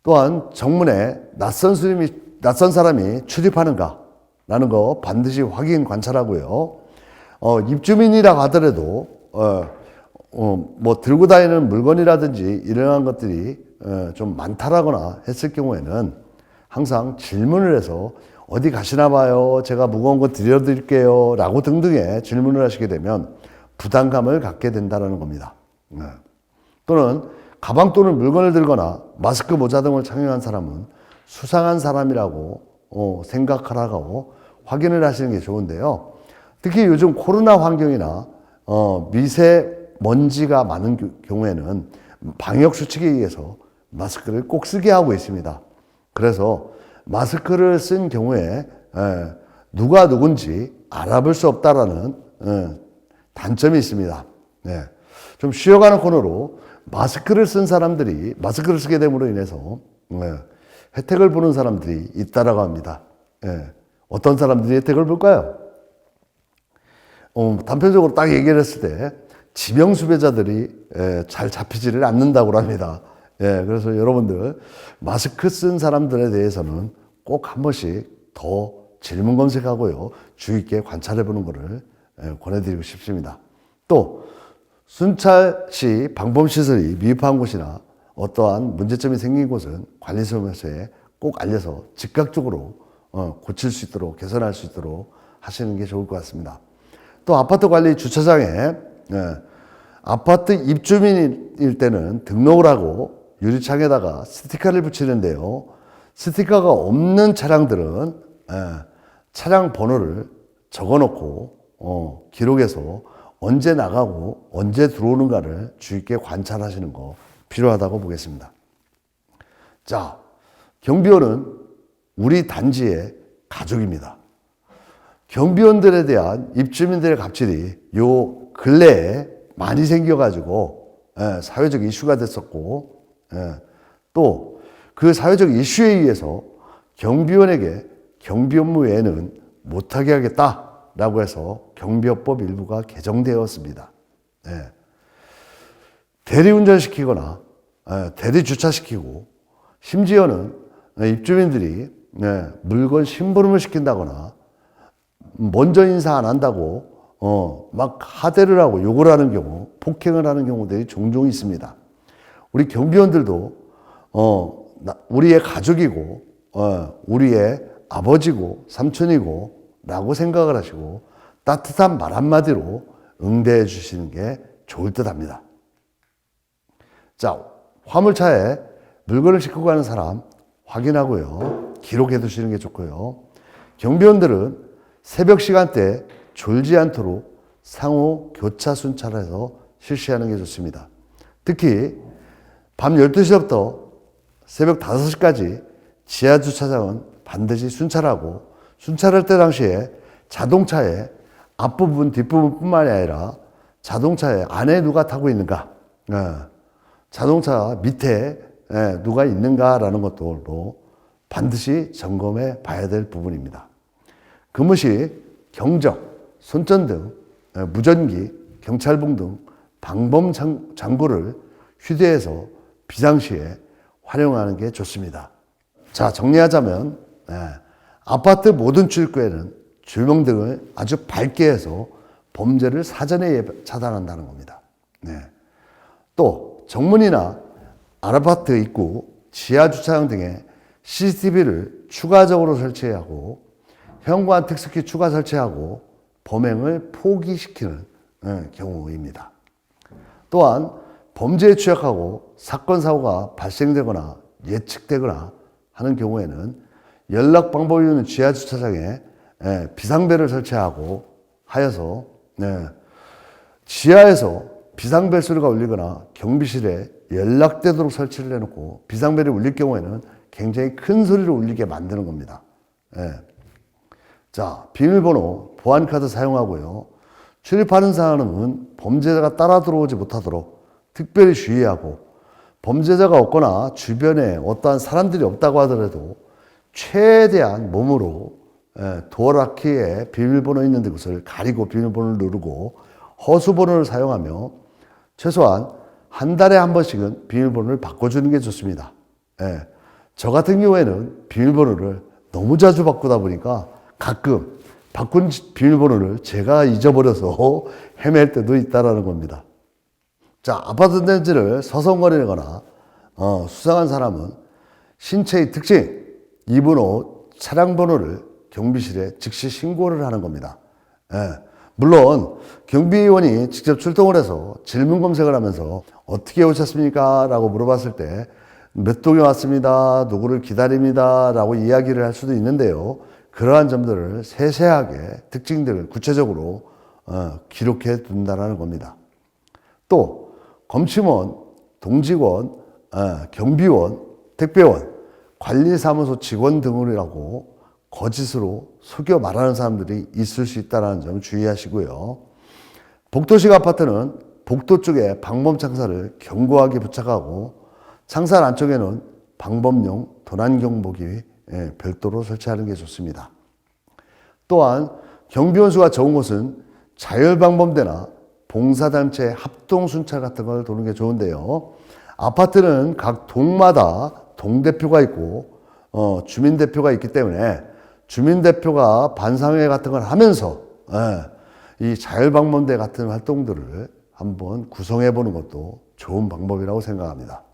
A: 또한 정문에 낯선 사람이 출입하는가, 라는 거 반드시 확인 관찰하고요. 입주민이라고 하더라도 뭐 들고 다니는 물건이라든지 이러한 것들이 좀 많다라거나 했을 경우에는 항상 질문을 해서 어디 가시나 봐요. 제가 무거운 거 드려드릴게요. 라고 등등의 질문을 하시게 되면 부담감을 갖게 된다는 겁니다. 또는 가방 또는 물건을 들거나 마스크, 모자 등을 착용한 사람은 수상한 사람이라고 생각하라고 확인을 하시는 게 좋은데요. 특히 요즘 코로나 환경이나 미세먼지가 많은 경우에는 방역 수칙에 의해서 마스크를 꼭 쓰게 하고 있습니다. 그래서 마스크를 쓴 경우에 누가 누군지 알아볼 수 없다라는 단점이 있습니다. 네. 좀 쉬어가는 코너로 마스크를 쓴 사람들이 마스크를 쓰게 됨으로 인해서 혜택을 보는 사람들이 있다라고 합니다. 어떤 사람들이 혜택을 볼까요? 단편적으로 딱 얘기를 했을 때 지명 수배자들이 잘 잡히지를 않는다고 합니다. 그래서 여러분들 마스크 쓴 사람들에 대해서는 꼭 한 번씩 더 질문 검색하고요. 주의 있게 관찰해 보는 것을 권해드리고 싶습니다. 또 순찰 시 방범시설이 미흡한 곳이나 어떠한 문제점이 생긴 곳은 관리소에서 꼭 알려서 즉각적으로 고칠 수 있도록 개선할 수 있도록 하시는 게 좋을 것 같습니다. 또 아파트 관리 주차장에 아파트 입주민일 때는 등록을 하고 유리창에다가 스티커를 붙이는데요. 스티커가 없는 차량들은 차량 번호를 적어놓고 기록해서 언제 나가고 언제 들어오는가를 주의 있게 관찰하시는 거 필요하다고 보겠습니다. 자, 경비원은 우리 단지의 가족입니다. 경비원들에 대한 입주민들의 갑질이 요 근래에 많이 생겨가지고 사회적 이슈가 됐었고 또 그 사회적 이슈에 의해서 경비원에게 경비 업무 외에는 못하게 하겠다라고 해서 경비업법 일부가 개정되었습니다. 대리운전시키거나 대리주차시키고 심지어는 입주민들이 물건 심부름을 시킨다거나 먼저 인사 안 한다고 막 하대를 하고 욕을 하는 경우, 폭행을 하는 경우들이 종종 있습니다. 우리 경비원들도 우리의 가족이고 우리의 아버지고 삼촌이고 라고 생각을 하시고 따뜻한 말 한마디로 응대해 주시는 게 좋을 듯 합니다. 자, 화물차에 물건을 싣고 가는 사람 확인하고요. 기록해 두시는 게 좋고요. 경비원들은 새벽 시간대 졸지 않도록 상호 교차 순찰해서 실시하는 게 좋습니다. 특히 밤 12시부터 새벽 5시까지 지하 주차장은 반드시 순찰하고 순찰할 때 당시에 자동차의 앞부분, 뒷부분뿐만이 아니라 자동차의 안에 누가 타고 있는가, 자동차 밑에 누가 있는가라는 것도 반드시 점검해 봐야 될 부분입니다. 근무시 경적, 손전등, 무전기, 경찰봉 등 방범 장구를 휴대해서 비상시에 활용하는 게 좋습니다. 자, 정리하자면 아파트 모든 출구에는 조명등을 아주 밝게 해서 범죄를 사전에 차단한다는 겁니다. 또 정문이나 아파트 입구, 지하 주차장 등에 CCTV를 추가적으로 설치하고 현관 특수키 추가 설치하고 범행을 포기시키는 경우입니다. 또한 범죄에 취약하고 사건 사고가 발생되거나 예측되거나 하는 경우에는 연락 방법이 있는 지하 주차장에 비상벨을 설치하고 하여서 지하에서 비상벨 소리가 울리거나 경비실에 연락되도록 설치를 해놓고 비상벨이 울릴 경우에는 굉장히 큰 소리를 울리게 만드는 겁니다. 자, 비밀번호, 보안카드 사용하고요. 출입하는 사람은 범죄자가 따라 들어오지 못하도록 특별히 주의하고 범죄자가 없거나 주변에 어떠한 사람들이 없다고 하더라도 최대한 몸으로 도어락키에 비밀번호 있는 곳을 가리고 비밀번호를 누르고 허수번호를 사용하며 최소한 한 달에 한 번씩은 비밀번호를 바꿔주는 게 좋습니다. 저 같은 경우에는 비밀번호를 너무 자주 바꾸다 보니까 가끔 바꾼 비밀번호를 제가 잊어버려서 헤맬 때도 있다라는 겁니다. 자, 아파트 단지를 서성거리거나 수상한 사람은 신체의 특징, 이번호, 차량 번호를 경비실에 즉시 신고를 하는 겁니다. 물론 경비원이 직접 출동을 해서 질문 검색을 하면서 어떻게 오셨습니까? 라고 물어봤을 때 몇 동에 왔습니다. 누구를 기다립니다. 라고 이야기를 할 수도 있는데요. 그러한 점들을 세세하게 특징들을 구체적으로 기록해 둔다는 겁니다. 또 검침원, 동직원, 경비원, 택배원, 관리사무소 직원 등이라고 거짓으로 속여 말하는 사람들이 있을 수 있다는 점 주의하시고요. 복도식 아파트는 복도 쪽에 방범 창사를 견고하게 부착하고 창살 안쪽에는 방범용 도난 경보기 별도로 설치하는 게 좋습니다. 또한 경비원 수가 적은 곳은 자율방범대나 봉사단체 합동순찰 같은 걸 도는 게 좋은데요. 아파트는 각 동마다 동대표가 있고 주민대표가 있기 때문에 주민대표가 반상회 같은 걸 하면서 이 자율방범대 같은 활동들을 한번 구성해 보는 것도 좋은 방법이라고 생각합니다.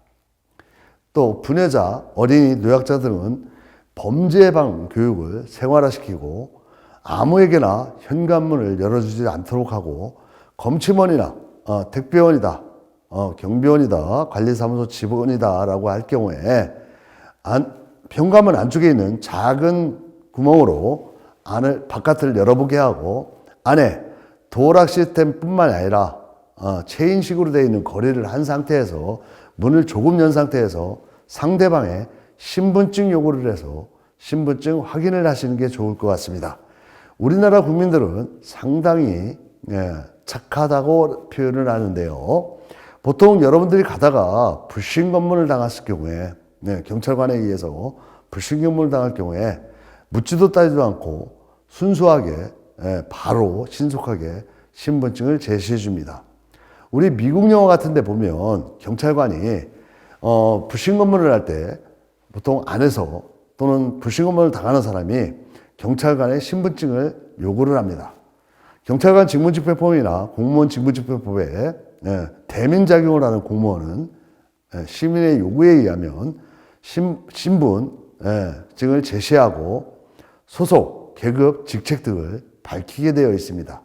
A: 또 부녀자, 어린이, 노약자들은 범죄 예방 교육을 생활화시키고 아무에게나 현관문을 열어주지 않도록 하고 검침원이나 택배원이다, 경비원이다, 관리사무소 직원이다 라고 할 경우에 현관문 안쪽에 있는 작은 구멍으로 바깥을 열어보게 하고 안에 도어락 시스템뿐만 아니라 체인식으로 되어 있는 거리를 한 상태에서 문을 조금 연 상태에서 상대방의 신분증 요구를 해서 신분증 확인을 하시는 게 좋을 것 같습니다. 우리나라 국민들은 상당히 착하다고 표현을 하는데요. 보통 여러분들이 가다가 불신 검문을 당했을 경우에 경찰관에 의해서 불신 검문을 당할 경우에 묻지도 따지도 않고 순수하게 바로 신속하게 신분증을 제시해 줍니다. 우리 미국 영화 같은 데 보면 경찰관이 불신 검문을 할 때 보통 안에서 또는 불신 검문을 당하는 사람이 경찰관의 신분증을 요구를 합니다. 경찰관 직무집행법이나 공무원 직무집행법에 대민작용을 하는 공무원은 시민의 요구에 의하면 신분증을 제시하고 소속, 계급, 직책 등을 밝히게 되어 있습니다.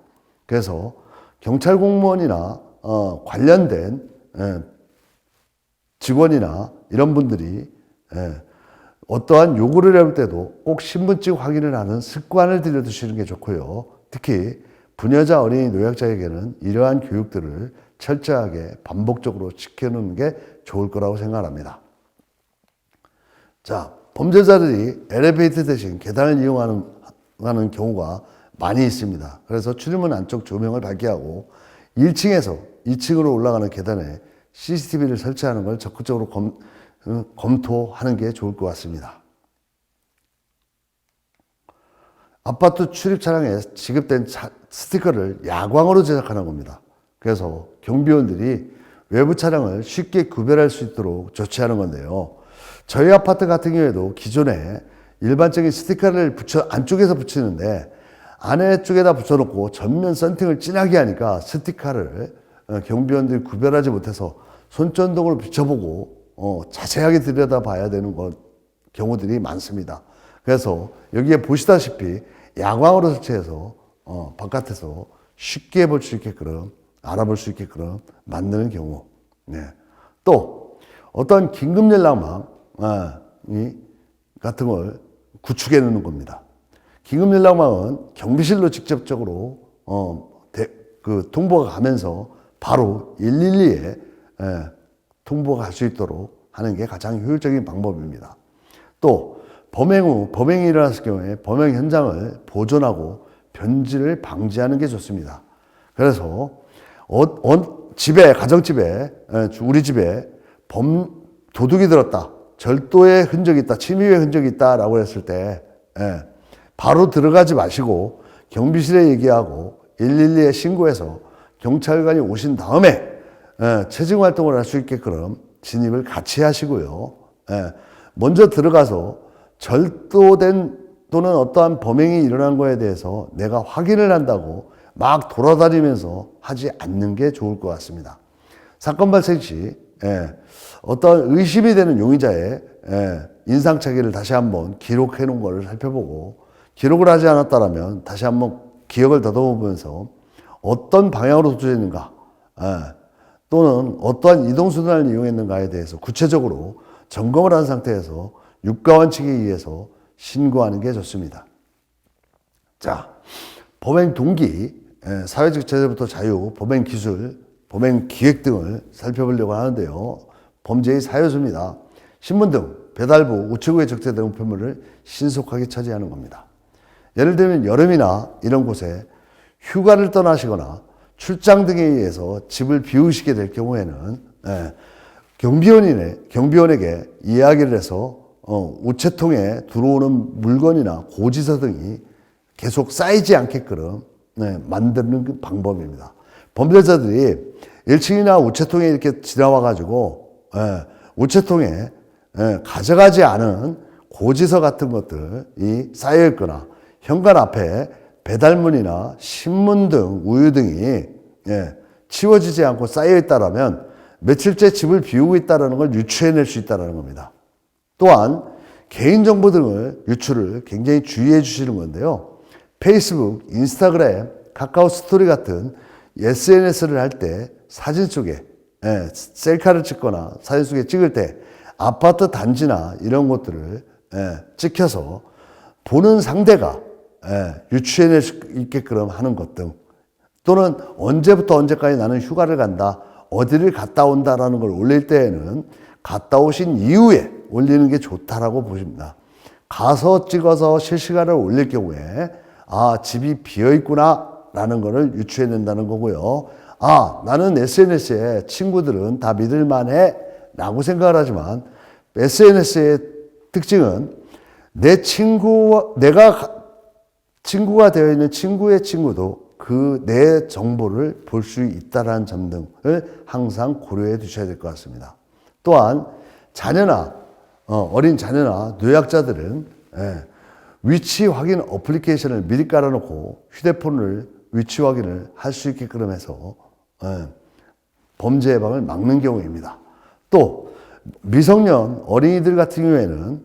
A: 그래서 경찰 공무원이나 관련된 직원이나 이런 분들이 어떠한 요구를 할 때도 꼭 신분증 확인을 하는 습관을 들여두시는 게 좋고요. 특히 부녀자, 어린이, 노약자에게는 이러한 교육들을 철저하게 반복적으로 지켜놓는 게 좋을 거라고 생각합니다. 자, 범죄자들이 엘리베이터 대신 계단을 이용하는 경우가 많이 있습니다. 그래서 출입문 안쪽 조명을 밝게 하고 1층에서 2층으로 올라가는 계단에 CCTV를 설치하는 걸 적극적으로 검토하는 게 좋을 것 같습니다. 아파트 출입 차량에 지급된 스티커를 야광으로 제작하는 겁니다. 그래서 경비원들이 외부 차량을 쉽게 구별할 수 있도록 조치하는 건데요. 저희 아파트 같은 경우에도 기존에 일반적인 스티커를 안쪽에서 붙이는데 안에 쪽에다 붙여놓고 전면 썬팅을 진하게 하니까 스티커를 경비원들이 구별하지 못해서 손전등으로 비춰보고 자세하게 들여다봐야 되는 경우들이 많습니다. 그래서 여기에 보시다시피 야광으로 설치해서 바깥에서 쉽게 볼 수 있게끔 알아볼 수 있게끔 만드는 경우. 또 어떤 긴급 연락망 같은 걸 구축해 놓는 겁니다. 긴급 연락망은 경비실로 직접적으로 통보가 가면서 바로 112에 통보가 갈 수 있도록 하는 게 가장 효율적인 방법입니다. 또 범행 후 범행이 일어났을 경우에 범행 현장을 보존하고 변질을 방지하는 게 좋습니다. 그래서 집에, 가정집에, 우리 집에 도둑이 들었다, 절도의 흔적이 있다, 침입의 흔적이 있다라고 했을 때 바로 들어가지 마시고 경비실에 얘기하고 112에 신고해서 경찰관이 오신 다음에 체증 활동을 할 수 있게끔 진입을 같이 하시고요. 먼저 들어가서 절도된 또는 어떠한 범행이 일어난 거에 대해서 내가 확인을 한다고 막 돌아다니면서 하지 않는 게 좋을 것 같습니다. 사건 발생 시 어떤 의심이 되는 용의자의 인상착의를 다시 한번 기록해 놓은 것을 살펴보고, 기록을 하지 않았다면 다시 한번 기억을 더듬어보면서 어떤 방향으로 도주했는가, 또는 어떠한 이동수단을 이용했는가에 대해서 구체적으로 점검을 한 상태에서 유가원칙에 의해서 신고하는 게 좋습니다. 자, 범행 동기, 사회적 제재부터 자유, 범행 기술, 범행 기획 등을 살펴보려고 하는데요. 범죄의 사유수입니다. 신문 등 배달부, 우체국에 적재된 우편물을 신속하게 처리하는 겁니다. 예를 들면 여름이나 이런 곳에 휴가를 떠나시거나 출장 등에 의해서 집을 비우시게 될 경우에는 경비원에게 이야기를 해서 우체통에 들어오는 물건이나 고지서 등이 계속 쌓이지 않게끔 만드는 방법입니다. 범죄자들이 1층이나 우체통에 이렇게 지나와가지고 우체통에 가져가지 않은 고지서 같은 것들이 쌓여있거나 현관 앞에 배달문이나 신문 등 우유 등이 치워지지 않고 쌓여있다라면 며칠째 집을 비우고 있다는 걸 유추해낼 수 있다는 겁니다. 또한 개인정보 등을 유출을 굉장히 주의해 주시는 건데요. 페이스북, 인스타그램, 카카오 스토리 같은 SNS를 할 때 사진 속에 셀카를 찍거나 사진 속에 찍을 때 아파트 단지나 이런 것들을 찍혀서 보는 상대가 유추해낼 수 있게끔 하는 것 등, 또는 언제부터 언제까지 나는 휴가를 간다, 어디를 갔다 온다라는 걸 올릴 때에는 갔다 오신 이후에 올리는 게 좋다라고 보십니다. 가서 찍어서 실시간을 올릴 경우에 집이 비어있구나 라는 거를 유추해낸다는 거고요. 나는 SNS에 친구들은 다 믿을만해 라고 생각을 하지만 SNS의 특징은 내가 친구가 되어 있는 친구의 친구도 그 내 정보를 볼 수 있다는 점 등을 항상 고려해 두셔야 될 것 같습니다. 또한 자녀나 어린 자녀나 노약자들은 위치 확인 어플리케이션을 미리 깔아놓고 휴대폰을 위치 확인을 할 수 있게끔 해서 범죄 예방을 막는 경우입니다. 또 미성년 어린이들 같은 경우에는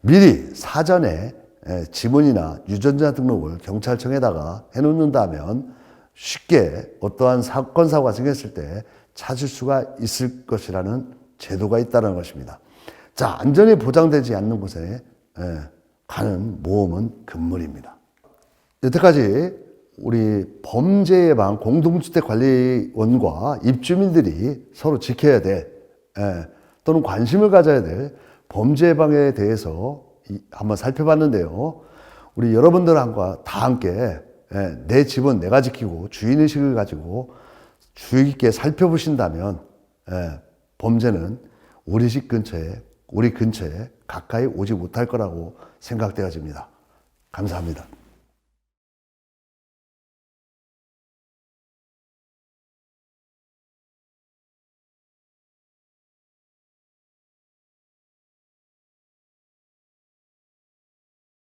A: 미리 사전에 지문이나 유전자 등록을 경찰청에다가 해놓는다면 쉽게 어떠한 사건, 사고가 생겼을 때 찾을 수가 있을 것이라는 제도가 있다는 것입니다. 자, 안전이 보장되지 않는 곳에 가는 모험은 금물입니다. 여태까지 우리 범죄 예방 공동주택관리원과 입주민들이 서로 지켜야 될 또는 관심을 가져야 될 범죄 예방에 대해서 한번 살펴봤는데요. 우리 여러분들과 다 함께 내 집은 내가 지키고 주인의식을 가지고 주의 깊게 살펴보신다면 범죄는 우리 집 근처에, 우리 근처에 가까이 오지 못할 거라고 생각되어집니다. 감사합니다.